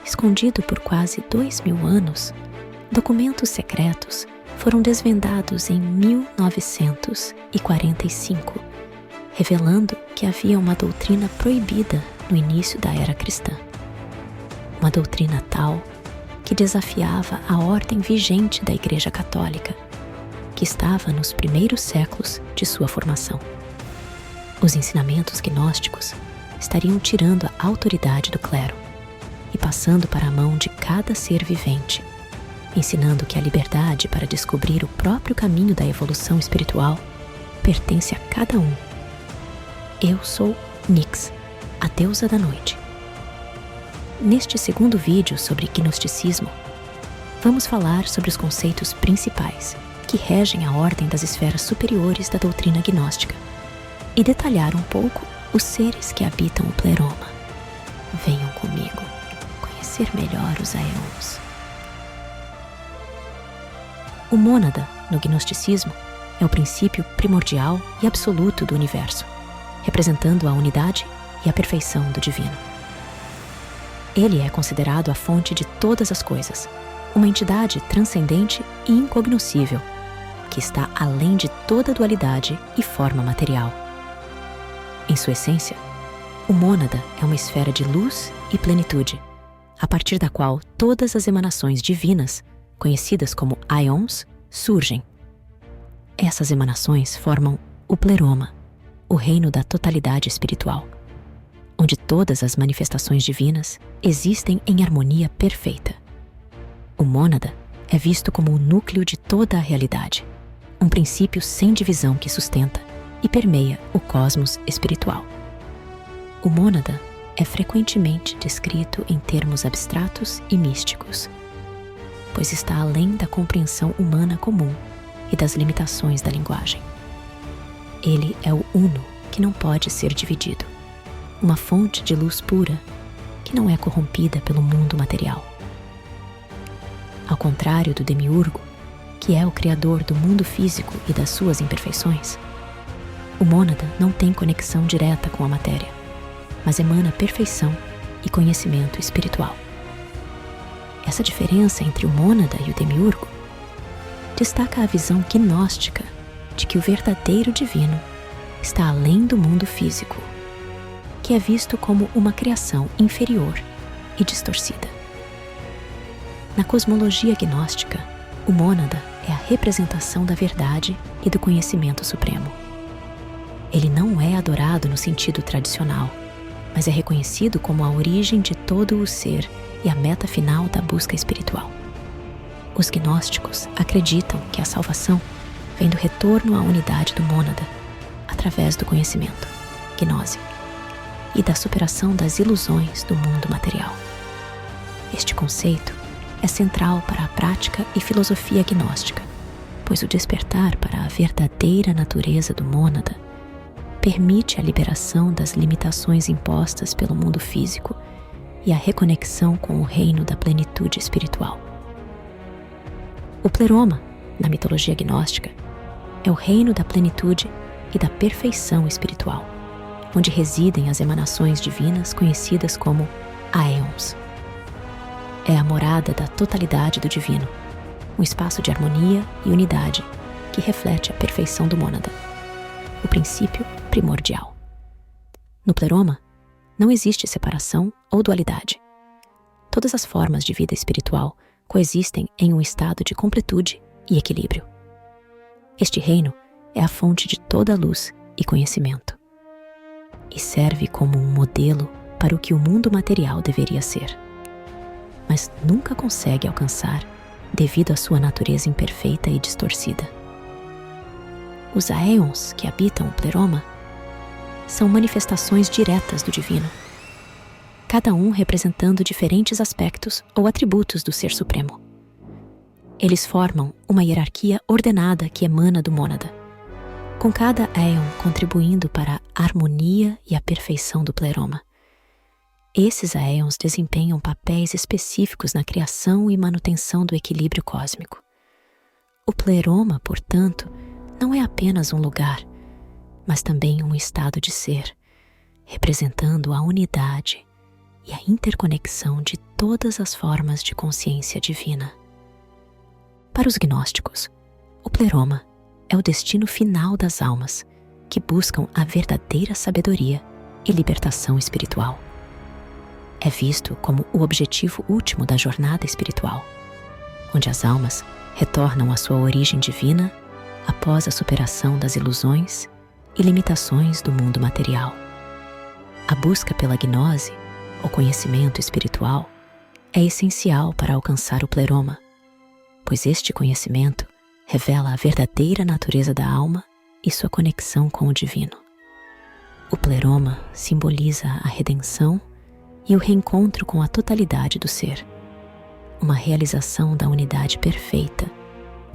escondido por quase 2000 anos, documentos secretos foram desvendados em 1945, revelando que havia uma doutrina proibida no início da era cristã. Uma doutrina tal que desafiava a ordem vigente da Igreja Católica, que estava nos primeiros séculos de sua formação. Os ensinamentos gnósticos estariam tirando a autoridade do clero e passando para a mão de cada ser vivente, ensinando que a liberdade para descobrir o próprio caminho da evolução espiritual pertence a cada um. Eu sou Nyx, a deusa da noite. Neste segundo vídeo sobre gnosticismo, vamos falar sobre os conceitos principais que regem a ordem das esferas superiores da doutrina gnóstica e detalhar um pouco os seres que habitam o pleroma. Venham comigo conhecer melhor os aeons. O mônada, no gnosticismo, é o princípio primordial e absoluto do universo, representando a unidade e a perfeição do divino. Ele é considerado a fonte de todas as coisas, uma entidade transcendente e incognoscível, que está além de toda dualidade e forma material. Em sua essência, o mônada é uma esfera de luz e plenitude, a partir da qual todas as emanações divinas, conhecidas como aeons, surgem. Essas emanações formam o pleroma, o reino da totalidade espiritual, onde todas as manifestações divinas existem em harmonia perfeita. O mônada é visto como o núcleo de toda a realidade, um princípio sem divisão que sustenta e permeia o cosmos espiritual. O mônada é frequentemente descrito em termos abstratos e místicos, pois está além da compreensão humana comum e das limitações da linguagem. Ele é o uno que não pode ser dividido, uma fonte de luz pura que não é corrompida pelo mundo material. Ao contrário do demiurgo, que é o criador do mundo físico e das suas imperfeições, o mônada não tem conexão direta com a matéria, mas emana perfeição e conhecimento espiritual. Essa diferença entre o mônada e o demiurgo destaca a visão gnóstica de que o verdadeiro divino está além do mundo físico, que é visto como uma criação inferior e distorcida. Na cosmologia gnóstica, o mônada é a representação da verdade e do conhecimento supremo. Ele não é adorado no sentido tradicional, mas é reconhecido como a origem de todo o ser e a meta final da busca espiritual. Os gnósticos acreditam que a salvação vem do retorno à unidade do mônada, através do conhecimento, gnose, e da superação das ilusões do mundo material. Este conceito é central para a prática e filosofia gnóstica, pois o despertar para a verdadeira natureza do mônada permite a liberação das limitações impostas pelo mundo físico e a reconexão com o reino da plenitude espiritual. O pleroma, na mitologia gnóstica, é o reino da plenitude e da perfeição espiritual, onde residem as emanações divinas conhecidas como aeons. É a morada da totalidade do divino, um espaço de harmonia e unidade que reflete a perfeição do mônada, o princípio primordial. No pleroma, não existe separação ou dualidade. Todas as formas de vida espiritual coexistem em um estado de completude e equilíbrio. Este reino é a fonte de toda a luz e conhecimento, e serve como um modelo para o que o mundo material deveria ser, mas nunca consegue alcançar devido à sua natureza imperfeita e distorcida. Os aeons que habitam o pleroma são manifestações diretas do divino, cada um representando diferentes aspectos ou atributos do Ser Supremo. Eles formam uma hierarquia ordenada que emana do mônada, com cada aeon contribuindo para a harmonia e a perfeição do pleroma. Esses aeons desempenham papéis específicos na criação e manutenção do equilíbrio cósmico. O pleroma, portanto, não é apenas um lugar, mas também um estado de ser, representando a unidade e a interconexão de todas as formas de consciência divina. Para os gnósticos, o pleroma é o destino final das almas que buscam a verdadeira sabedoria e libertação espiritual. É visto como o objetivo último da jornada espiritual, onde as almas retornam à sua origem divina após a superação das ilusões e limitações do mundo material. A busca pela gnose, ou conhecimento espiritual, é essencial para alcançar o pleroma, pois este conhecimento revela a verdadeira natureza da alma e sua conexão com o divino. O pleroma simboliza a redenção e o reencontro com a totalidade do ser, uma realização da unidade perfeita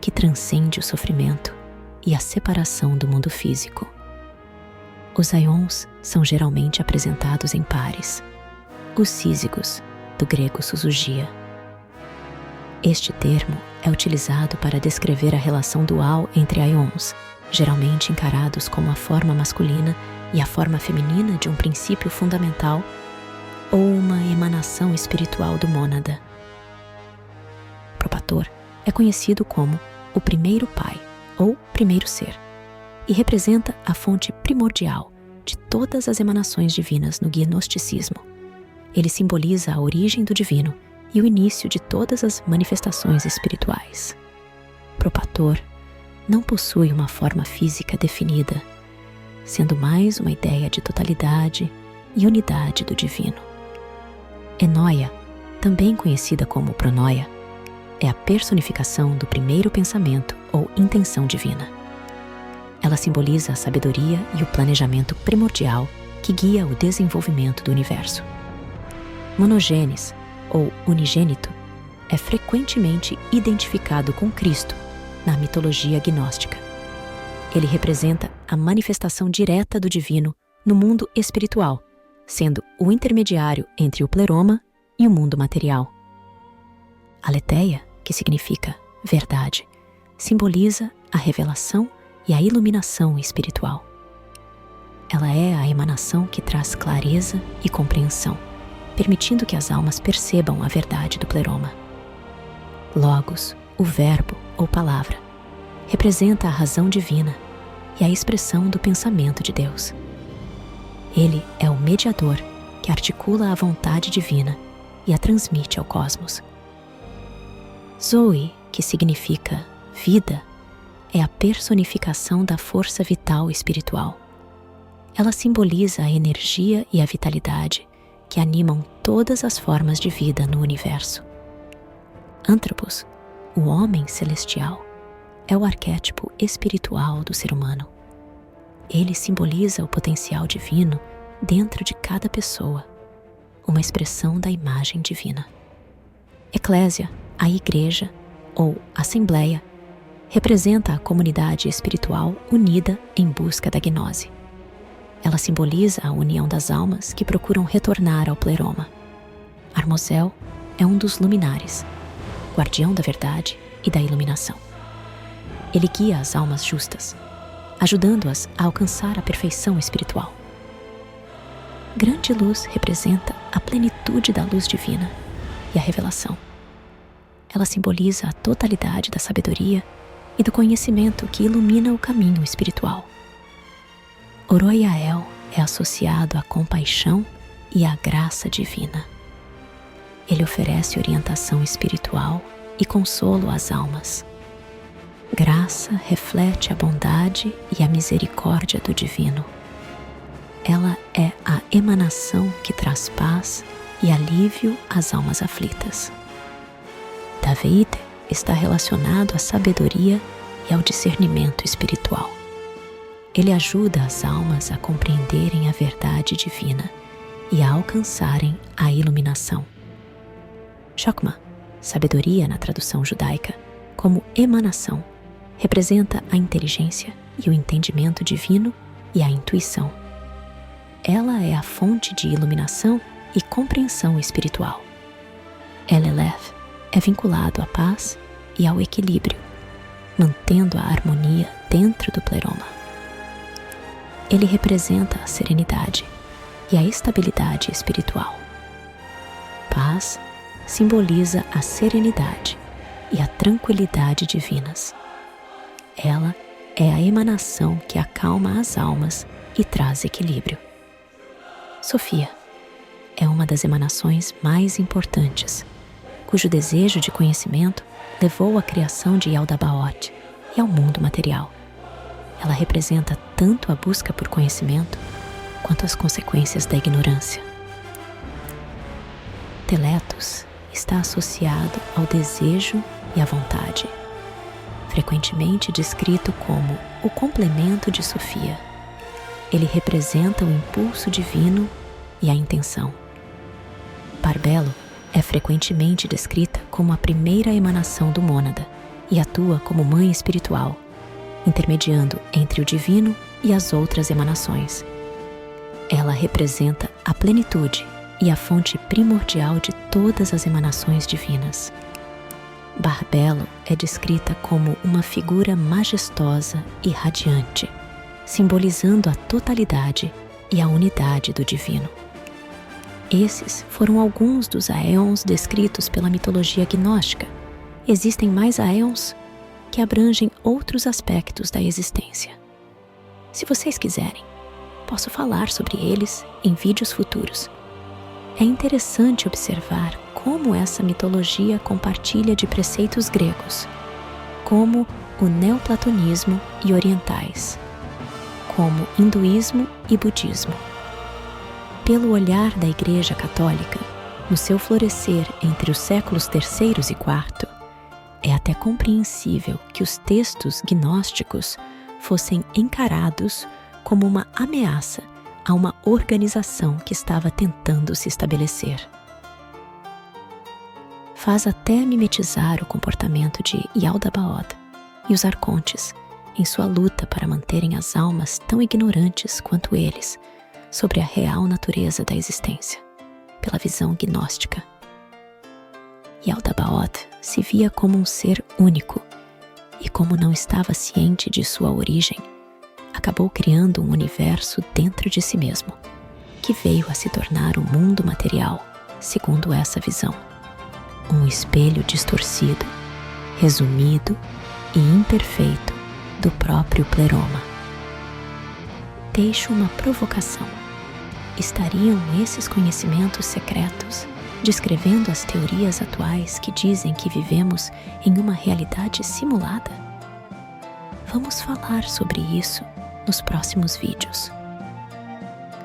que transcende o sofrimento e a separação do mundo físico. Os aions são geralmente apresentados em pares, os sísigos, do grego susugia. Este termo é utilizado para descrever a relação dual entre aions, geralmente encarados como a forma masculina e a forma feminina de um princípio fundamental ou uma emanação espiritual do mônada. O propator é conhecido como o primeiro pai ou primeiro ser e representa a fonte primordial de todas as emanações divinas no gnosticismo. Ele simboliza a origem do divino e o início de todas as manifestações espirituais. O propator não possui uma forma física definida, sendo mais uma ideia de totalidade e unidade do divino. Enóia, também conhecida como pronoia, é a personificação do primeiro pensamento ou intenção divina. Ela simboliza a sabedoria e o planejamento primordial que guia o desenvolvimento do universo. Monogênes, ou unigênito, é frequentemente identificado com Cristo na mitologia gnóstica. Ele representa a manifestação direta do divino no mundo espiritual, sendo o intermediário entre o pleroma e o mundo material. Aletheia, que significa verdade, simboliza a revelação e a iluminação espiritual. Ela é a emanação que traz clareza e compreensão, permitindo que as almas percebam a verdade do pleroma. Logos, o verbo ou palavra, representa a razão divina e a expressão do pensamento de Deus. Ele é o mediador que articula a vontade divina e a transmite ao cosmos. Zoe, que significa vida, é a personificação da força vital espiritual. Ela simboliza a energia e a vitalidade que animam todas as formas de vida no universo. Anthropos, o homem celestial, é o arquétipo espiritual do ser humano. Ele simboliza o potencial divino dentro de cada pessoa, uma expressão da imagem divina. Eclésia, a igreja ou assembleia, representa a comunidade espiritual unida em busca da gnose. Ela simboliza a união das almas que procuram retornar ao pleroma. Armosel é um dos luminares, guardião da verdade e da iluminação. Ele guia as almas justas, ajudando-as a alcançar a perfeição espiritual. Grande luz representa a plenitude da luz divina e a revelação. Ela simboliza a totalidade da sabedoria e do conhecimento que ilumina o caminho espiritual. Oroyael é associado à compaixão e à graça divina. Ele oferece orientação espiritual e consolo às almas. Graça reflete a bondade e a misericórdia do divino. Ela é a emanação que traz paz e alívio às almas aflitas. David está relacionado à sabedoria e ao discernimento espiritual. Ele ajuda as almas a compreenderem a verdade divina e a alcançarem a iluminação. Chokmah, sabedoria na tradução judaica, como emanação, representa a inteligência e o entendimento divino e a intuição. Ela é a fonte de iluminação e compreensão espiritual. Eleleth é vinculado à paz e ao equilíbrio, mantendo a harmonia dentro do pleroma. Ele representa a serenidade e a estabilidade espiritual. paz simboliza a serenidade e a tranquilidade divinas. Ela é a emanação que acalma as almas e traz equilíbrio. Sofia é uma das emanações mais importantes, cujo desejo de conhecimento levou à criação de Yaldabaoth e ao mundo material. Ela representa tanto a busca por conhecimento quanto as consequências da ignorância. Teletos está associado ao desejo e à vontade, frequentemente descrito como o complemento de Sofia. Ele representa o impulso divino e a intenção. Barbelo é frequentemente descrita como a primeira emanação do mônada e atua como mãe espiritual, intermediando entre o divino e as outras emanações. Ela representa a plenitude e a fonte primordial de todas as emanações divinas. Barbelo é descrita como uma figura majestosa e radiante, simbolizando a totalidade e a unidade do divino. Esses foram alguns dos aeons descritos pela mitologia gnóstica. Existem mais aeons que abrangem outros aspectos da existência. Se vocês quiserem, posso falar sobre eles em vídeos futuros. É interessante observar como essa mitologia compartilha de preceitos gregos, como o neoplatonismo e orientais, como hinduísmo e budismo. Pelo olhar da Igreja Católica, no seu florescer entre os séculos III e IV, é até compreensível que os textos gnósticos fossem encarados como uma ameaça a uma organização que estava tentando se estabelecer. Faz até mimetizar o comportamento de Yaldabaoth e os arcontes em sua luta para manterem as almas tão ignorantes quanto eles sobre a real natureza da existência, pela visão gnóstica. Yaldabaoth se via como um ser único e, como não estava ciente de sua origem, acabou criando um universo dentro de si mesmo, que veio a se tornar o mundo material, segundo essa visão. Um espelho distorcido, resumido e imperfeito do próprio pleroma. Deixo uma provocação. Estariam esses conhecimentos secretos descrevendo as teorias atuais que dizem que vivemos em uma realidade simulada? Vamos falar sobre isso nos próximos vídeos.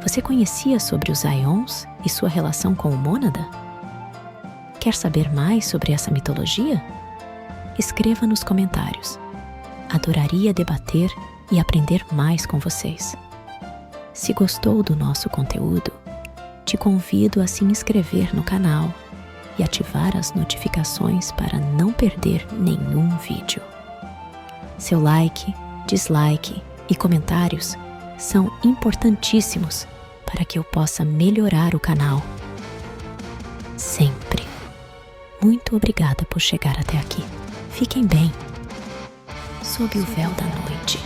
Você conhecia sobre os aeons e sua relação com o mônada? Quer saber mais sobre essa mitologia? Escreva nos comentários. Adoraria debater e aprender mais com vocês. Se gostou do nosso conteúdo, te convido a se inscrever no canal e ativar as notificações para não perder nenhum vídeo. Seu like, dislike e comentários são importantíssimos para que eu possa melhorar o canal. Sempre. Muito obrigada por chegar até aqui. Fiquem bem. Sob o véu da noite.